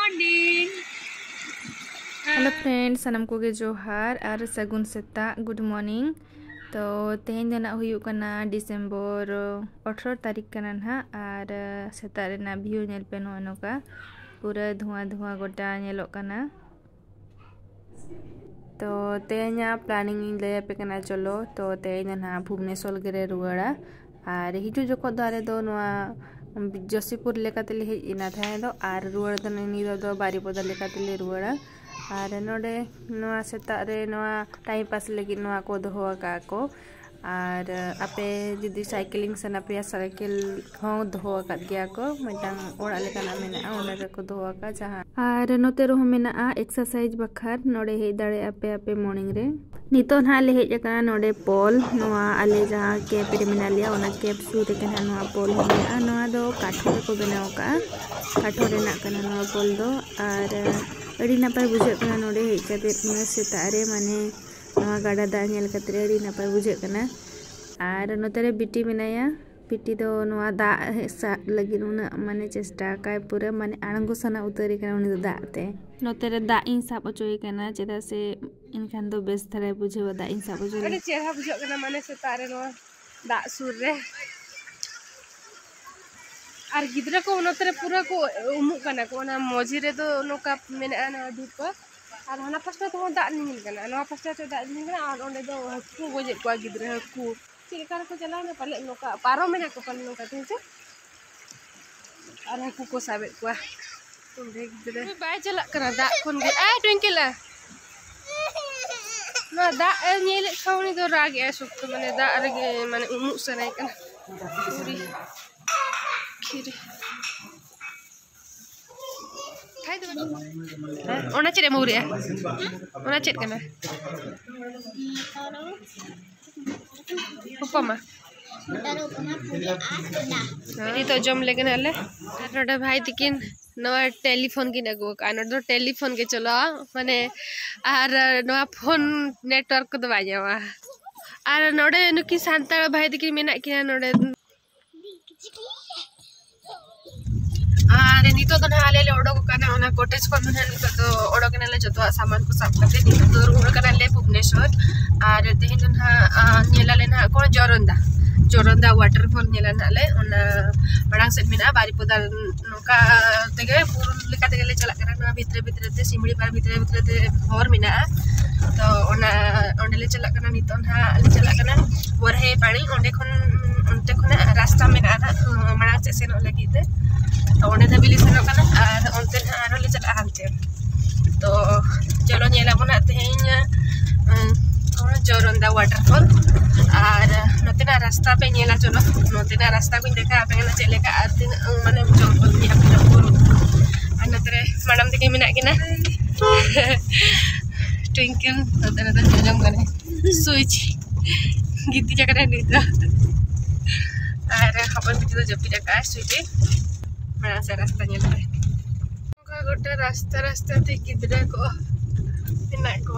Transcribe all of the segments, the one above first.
Morning. Hello friends, सानम Koge जोहार और सगुन सेता गुड मॉर्निंग। तो तेहन दो हुयु कना डिसेम्बर 18 तारीख कना ना और सेता रेना व्यू नेल पे नोका पूरा धुआं धुआं गोटा नेलोग कना। तो तेहना प्लानिंग लैया पे कना चलो। तो तेहना ना भुवनेश्वर गेरे रुआड़ा और हिजु जोको दारे दो नोआ जसीपुर लेकातेले हेजना थाहे दो और रुआड़ दो निदो दो बारीपदा लेकातेले रुआड़ा और नोडे नोआ सेता रे नोआ टाइम पास लगी नोआ को दोहो का को और आपे जुदी साइकिलिंग सना पे साइकिल हो दोहो का गया को मिटांग ओड़ा लेकाना मेना ओने रे को दोहो का जहां और नोते रो मेना एक्सरसाइज बखार नोडे हे दाड़े आपे आपे मॉर्निंग रे नितो ना ले हेज का नोडे पोल नोआ आले जहां कैप रे मेना लिया ओना कैप सूट के नोआ पोल मेना नोआ दो काठो रे को बनाओ का काठो रे ना कना नोआ पोल दो और अड़ी नपाय बुझे कना नोडे हेज कते सेता रे माने नोआ गाडा दा नेल कतरे अड़ी नपाय बुझे कना और नोतरे बिटी मेनाया बिटी दो नोआ दा सा लगी उना माने चेष्टा काय पूरा माने आंगो सना उतरी कना उनी दो दाते नोतरे दा इन साब चोय कना चेदा से इनखान दो बेस थरे बुझे दा इन साब चोय अरे चेहरा बुझे कना माने सेता रे नोआ दा सुर रे और गिद्रा को नोतरे पूरा को उमुक कना को ना मोजी रे दो नोका मेना ना धूप और हना पास्टा तो दा निल कना नोआ पास्टा तो दा निल कना और ओंडे दो हकू गोजे को गिद्रा हकू चिलकार को चला ना पाले नोका पारो मेना को पाले नोका तुसे और हकू को साबे को ओंडे गिद्रा बाय चला कना दा कोन गे आ ट्विंकल ना दा नेल खावनी दो राग ए सुक माने दा रे माने उमुक सनाय कना पूरी खीर खाई दो ओना चेरे मौरिया ओना चेत कना उपमा नी तो जम लेगन हले नोडे भाई तिकिन नवा टेलीफोन की नगो का नोडो टेलीफोन के चलो माने और नवा फोन नेटवर्क दो बाजावा और नोडे नुकी सांताल भाई तिकिन मेना किना नोडे और नितो तो ना आले ओडोक कना ओना कॉटेज को ना नितो तो ओडोक नेले जतो सामान को सब करते नितो तो रुड़ कना ले भुवनेश्वर और तेहन तो ना नेला लेना को जोरंदा वाटरफॉल नेला नाले ओना बड़ांग सेट मिना बारीपदा नोका तेगे पुर लेका तेगे ले चला कना ना भितरे भितरे ते सिमड़ी पार भितरे भितरे ते हर मिना तो ओना ओंडे ले चला कना नितो ना ले चला कना वरहे पानी ओंडे खन रास्ता मिना ना बड़ांग से सेनो लगी ते तो ओंडे दबिली सेनो कना और ओंते ना आरो ले चला हांते तो चलो नेला बना तेहेन जोरंदा वाटरफॉल और नोतेना रास्ता पे नेला चलो नोतेना रास्ता को देखा पे ना चले का आतिन माने जंगल नि अपना पुरो और नतरे मैडम दिके मिना किना ट्विंकल नतरे तो जंगल कने स्विच गीती जगह निदा और अपन बिटी तो जपी जका स्विच बड़ा सा रास्ता नेला का गोटे रास्ता रास्ता ते गिदरा को मिना को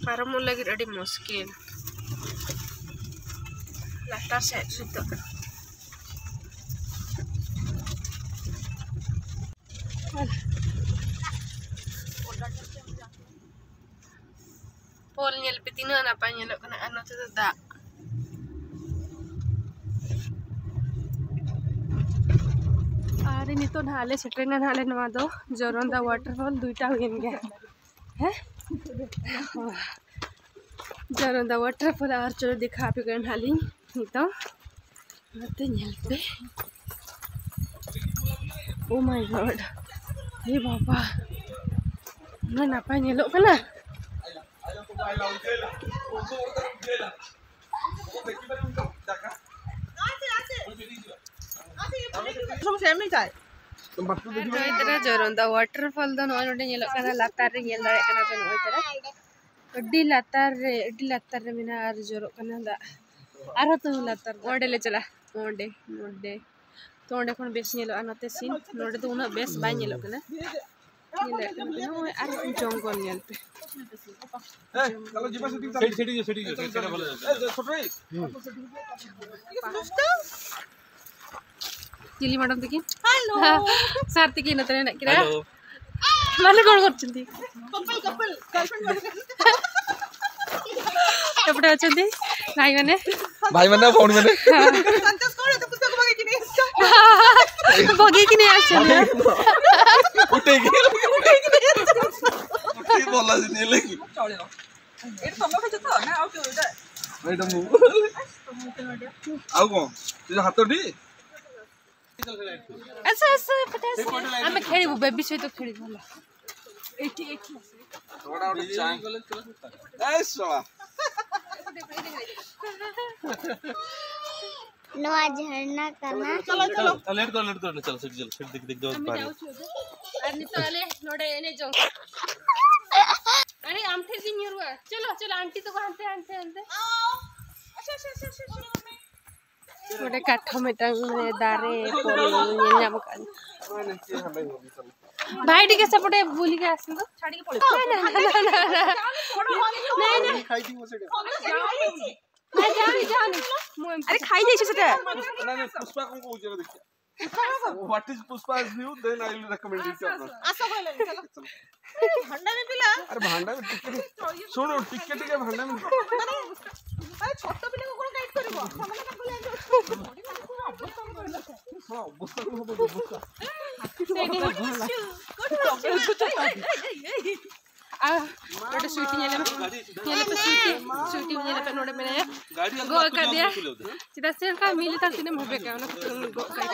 पारम लगी अड़ी मुश्किल लाटार से सुतो पोल नेल पे तीन नापा नेलो कना अनते तो दा अरे नितो नाले सेटरेना नाले नवा दो जोरंदा वाटरफॉल दुईटा हुइन गया है जोरंदा वाटरफॉल और चलो दिखा पे गन हाली नितो नते नेल पे ओ माय गॉड हे बाबा ना नापा नेलो कना जोरंदा वाटरफॉल दो नोडे नेलो कना लातार रे नेल दाड़े कना पे नोय तरा अड्डी लातार रे मिना और जोरो कना दा आरो तो लातार ओंडे ले चला ओंडे नोडे तो ओंडे खन बेस नेलो अनते सीन नोडे तो उना बेस बाय नेलो कना नेले कना और जंगल नेल पे चलो जीवा सेटिंग सेटा बोले ए छोट रे चिली मैडम देखि हेलो सार्थी की नतरे ना किरा माने कोन करछंती कपल गर्लफ्रेंड एपटे अछंती भाई माने भौणी माने संतोष कोन तो पुस्तक बगे कि नहीं आछले उठे बोला नहीं लेकिन ए तम खच तो ना आउ के एटा मैडम आउ को तुझे हाथोटी अच्छा अच्छा पचास हम खेलिबो बेबी सहित खेलिबो होला 80 थोड़ा उठे चाय ए सोला नवा झरना करना चलो लेट कर चल सिट देख दो पानी अरे चले नोडे एने जो अरे आमथे दिन रुआ चलो आंटी तो आंटे अच्छा नोडे काठ मेटंग ने दारे पोल ये मकान भाई टिके सपटे बुली के आसन तो छाड़ी के पड़े ना खाई थी वो सेटा जानी अरे खाई जाई सेटा ना पुष्पा को पूछे देखिए what is Pushpa's view then I will recommend it आपको आसो कहले चलो भंडा में पिला अरे भांडा में टिके सुनो टिके भांडा में अरे छोट पिला को कोन गाइड करबो सामने का बोले हां बुस्ता को हो बुस्ता नोडे स्वीटी नेले पे स्वीटी नेले पे नोडे मेरे गो कर दिया सीधा से का मिली ता सिने मबे का ना गो कर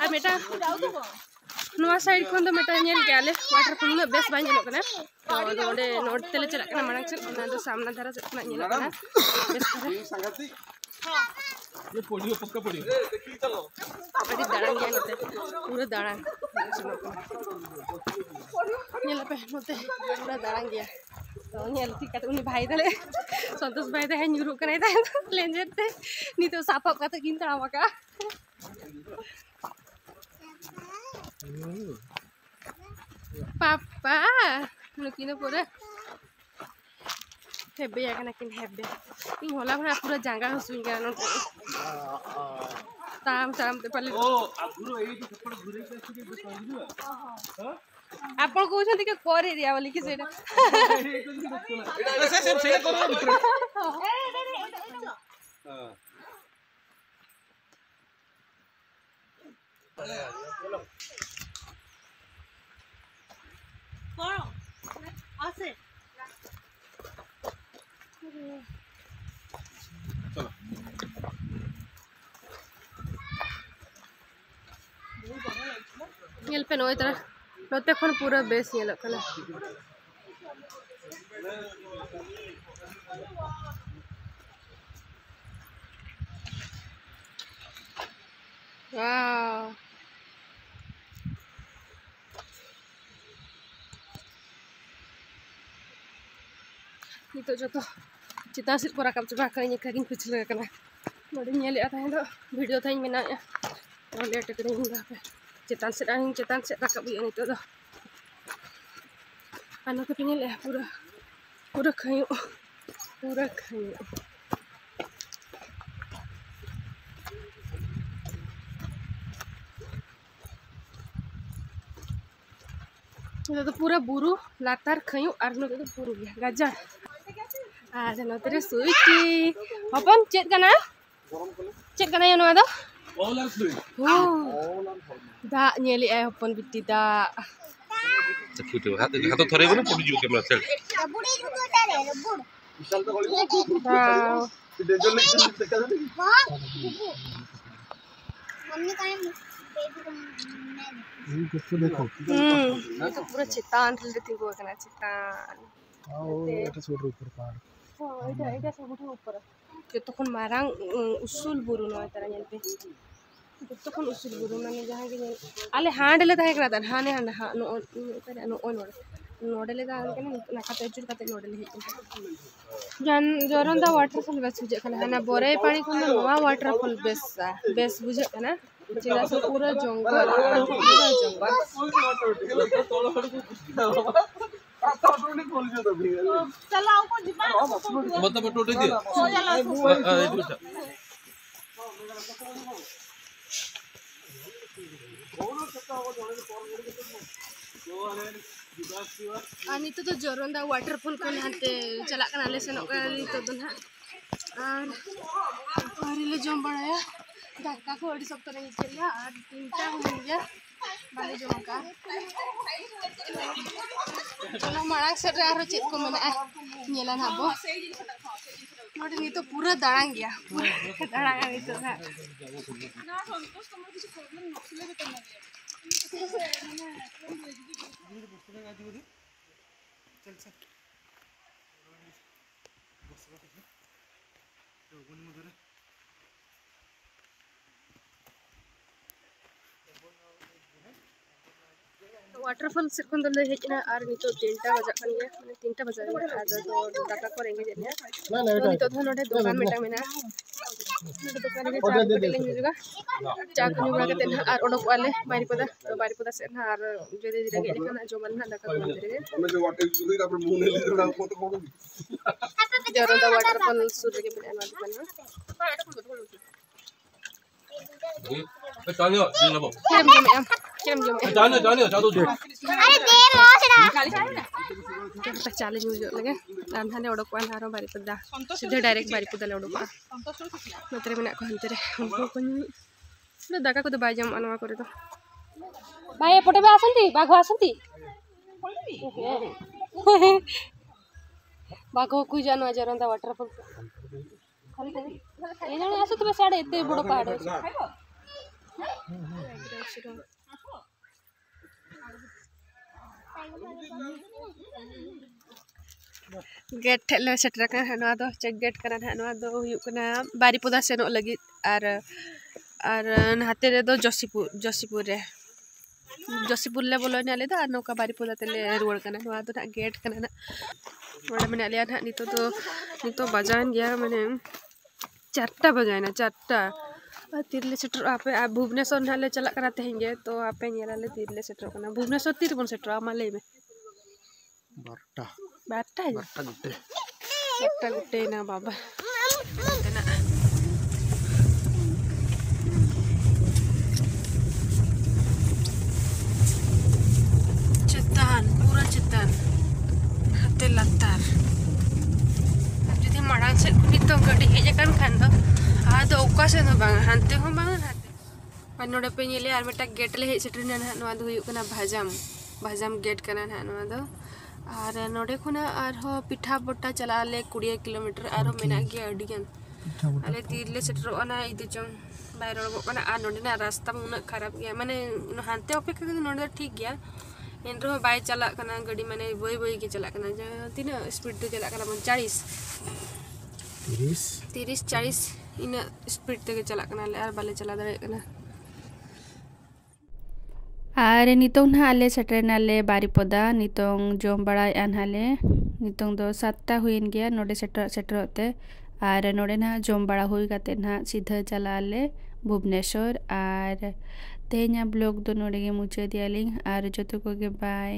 आ मेटा नवा साइड खन तो मेटा नेल गेले वाटरफॉल में बेस बाइन जेलो कना तो नोडे नोड तेले चला कना मानक से ना तो सामना धारा से ना नेल कना बेस करे संगति हां ये पोलियो पक्का पोलियो देखी चलो अभी दाड़ांग गया नते पूरा दाड़ांग नेला पे नते पूरा दाड़ांग गया तो नेल ठीक है उनी भाई दले संतोष भाई दे न्यूरो करे ता लेंजर ते नी तो सापा का तो किंतरा मका पापा नुकिनो पूरा हेबे या कना किन हेबे इन होला भरा पूरा जांगा हसुई गानो ताम ते पले ओ आगुरो एई जो थप्पड़ घुरे के के बताइलु हां आपण कहउछन के करे रिया बोली कि सेटा एटा से करो मित्र हां करो आसे चलो नेल पे नोय तरह नोते खन पूरा बेस ये लखला वाओ नी तो जो तो चिता सिर पर राकब चबा कहीं कहीं पिछले कना नोडे नेले आता है तो वीडियो थाई मेना तो लेट करें पे चितान से राकब ये नहीं तो आना तो पिने ले पूरा खायो ये तो पूरा बुरु लातार खायो आर नो तो बुरु गया गाजर आ जनो तेरे सुईटी अपन चेक कना यो नो दो ओलर सुई ओ दा नेली आय अपन बिट्टी दा चखुटे हाथ थरे बने पड़ी जो कैमरा सेट बुड़ी जो तारे बुड़ विशाल तो गली वाओ डेंजर लेकिन देखा जाने मम्मी काहे ये देखो ये तो पूरा चितान लेती को कना चितान आओ एटा छोड़ ऊपर पहाड़ हां एटा सबुठ ऊपर जो तखन मारांग उसूल बुरु न तरह नेल पे जो तखन उसूल बुरु माने जहां के आले हांडले ताहे करा तन हाने हांड हा नो करे नो ओन नोडले दा के ना खाते जुर खाते नोडले जन जोरंदा वाटरफॉल बेस बुझे कना ना बोरे पानी को नवा वाटरफॉल बेस बुझे कना जेला से पूरा जंगल लीजिए तभी चलो आओ को जीवा मतलब टोटे दिया हो जाला आणि तो जोरोंदा वाटरफॉल को हाते चला कना ले सेनो कली तो दना और ले जम बड़ाया दाका को अड़ी सब तरह चलिया और तीनटा हो गया बाले जम का चलो मांग से आरो चेक को मना नेला नाबो नोटे नी तो पूरा दांग गया पूरा दांग नी तो ना संतोष तुम कुछ प्रॉब्लम नखले के तने चल चल वाटरफॉल सिरकन दले हेजना आर नितो 3टा बजा खन गया माने 3टा बजा आदो तो दाका को रेंगे जने तो नितो धन नोटे दुकान मेटा मेना नोटे दुकान के चार को लेंगे जगह चार को निबड़ा के तेन आर ओडक वाले बारीपदा से ना आर धीरे धीरे गेले खाना जो मन ना दाका को धीरे हमें जो वाटर सुई का मुंह ने ले रहा को तो कोन जोरोंदा वाटरफॉल सुर के बना दुकान चालियो ले लो किरम जो जाने जादू दे अरे दे मोसड़ा kita challenge juga lagi dan hanya udah kuan haro Baripeda sudah direct Baripeda le udah kuan materi menak ko hantere ko udah daka ko to bajam anwa kore to bhai epote be asanti bagho asanti bagho ku janu ajaranta waterfall खाली ये जने आसो तबे साडे एते बडो पहाड़ है गेट ठेले सेटर का हनवा दो चेक गेट करा हनवा दो हुयुकना बारीपदा सेनो लगी आर नाते रे दो जोशीपुर ले बोलो नाले दा नौका बारीपदा तेले रुवर कना नवा दो ना गेट कना ना मोड़ा में नाले ना नितो बजान गया माने 4टा बजायना 4टा तीरले सेटर आपे भुवनेश्वर नाले चला करा तेहेंगे तो आपे नेलाले तीरले सेटर कना भुवनेश्वर तीर बन सेटर माले में 12टा गुट्टे ना बाबा चेतान पूरा चेतान हाथे लतार जुदी माड़ांग से नितो गडी हेजकान खान दो आदो ओका से no bang hanते हो bang हाथे और नोडे पे नेले आर मेटा गेट ले हेज सेटर ना नवा दो हुयुक ना भाजाम गेट कना ना नवा दो और नोडे खुना आर हो पिठा बोटा चला ले 20 किलोमीटर आर हो मेना गया अडिगन अले तीरले सेटर ओना इदि चम बायरो कना आ नोडे ना रास्ता मुना खराब गया माने हांते अपेक्षा के नोडे ठीक गया एनरो बाय चला कना गाड़ी माने बोई के चला कना तीना स्पीड ते चला कना 30 40 इन स्पीड ते चला कना ले आर बाले चला दरे कना आर नितों नाले सेटर नाले बारीपदा नितों जम बड़ा आनहाले नितों दो 7टा हुईन गया नोडे सेटर होते आर नोडे ना जम बड़ा हुई काते ना सीधा चला ले भुवनेश्वर आर तेना ब्लॉग दो नोडे के मुझे दियालिंग आर जतो को के बाय।